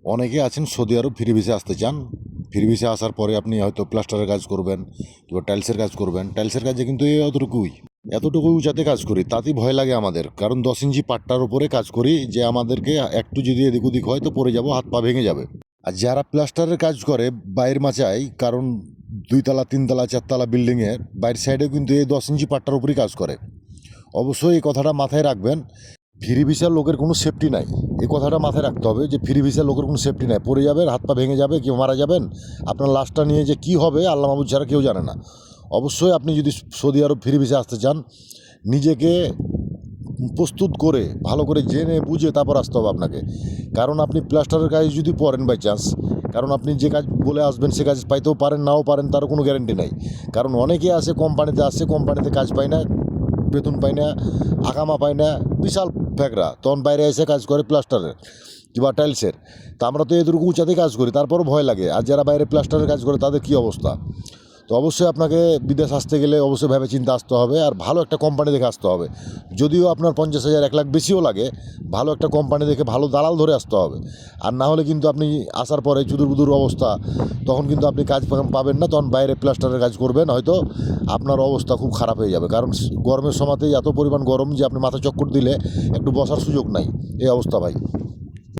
অনেকে আছেন সৌদি আরব free visa আসতে চান। ফ্রি ভিসা আসার পরে আপনি হয়তো প্লাস্টারের কাজ করবেন কিংবা টাইলসের কাজ করবেন। টাইলসের কাজে কিন্তু এই এতটুকুই যাতে কাজ করি তাতেই ভয় লাগে আমাদের, কারণ 10 ইঞ্চি পাট্টার উপরে কাজ করি, যে আমাদেরকে একটু যদি এদিক ওদিক হয় তো পড়ে যাব, হাত পা ভেঙে যাবে। আর যারা প্লাস্টারের কাজ করে বাইরের মাচায়, কারণ 2 তলা 3 তলা 4 তলা বিল্ডিংয়ের বাইরের সাইডেও কিন্তু এই 10 ইঞ্চি পাট্টার উপরেই কাজ করে। অবশ্যই এই কথাটা মাথায় রাখবেন, ফ্রি ভিসার লোকের কোনো সেফটি নাই। এই কথাটা মাথায় রাখতে হবে যে ফ্রি ভিসার লোকের কোনো সেফটি নাই, পড়ে যাবেন, হাত পা ভেঙে যাবে, কেউ মারা যাবেন, আপনার লাশটা নিয়ে যে কী হবে আল্লাহ মাহবুদ ছাড়া কেউ জানে না। অবশ্যই আপনি যদি সৌদি আরব ফ্রি ভিসা আসতে চান, নিজেকে প্রস্তুত করে ভালো করে জেনে বুঝে তারপর আসতে হবে আপনাকে। কারণ আপনি প্লাস্টারের কাজ যদি পড়েন বাই চান্স, কারণ আপনি যে কাজ বলে আসবেন সে কাজ পাইতেও পারেন, নাও পারেন, তারও কোনো গ্যারেন্টি নাই। কারণ অনেকে আসে কোম্পানিতে, আসছে কোম্পানিতে কাজ পায় না, বেতন পায় না, আকামা পায় না, বিশাল ফ্যাকরা, তখন বাইরে এসে কাজ করে প্লাস্টারের কিংবা টাইলসের। তা আমরা তো এতটুকু উঁচাতেই কাজ করি, তারপরও ভয় লাগে। আর যারা বাইরে প্লাস্টারের কাজ করে তাদের কী অবস্থা। তো অবশ্যই আপনাকে বিদেশ আসতে গেলে অবশ্যই ভেবে চিন্তে আসতে হবে, আর ভালো একটা কোম্পানি দেখে আসতে হবে। যদিও আপনার 50,000 1 লাখ বেশিও লাগে, ভালো একটা কোম্পানি দেখে ভালো দালাল ধরে আসতে হবে। আর না হলে কিন্তু আপনি আসার পরে চুদুর বুদুর অবস্থা, তখন কিন্তু আপনি কাজ পাবেন না, তখন বাইরে প্লাস্টারের কাজ করবেন, হয়তো আপনার অবস্থা খুব খারাপ হয়ে যাবে। কারণ গরমের সময়তেই এত পরিমাণ গরম যে আপনি মাথা চক্কর দিলে একটু বসার সুযোগ নাই, এই অবস্থা ভাই।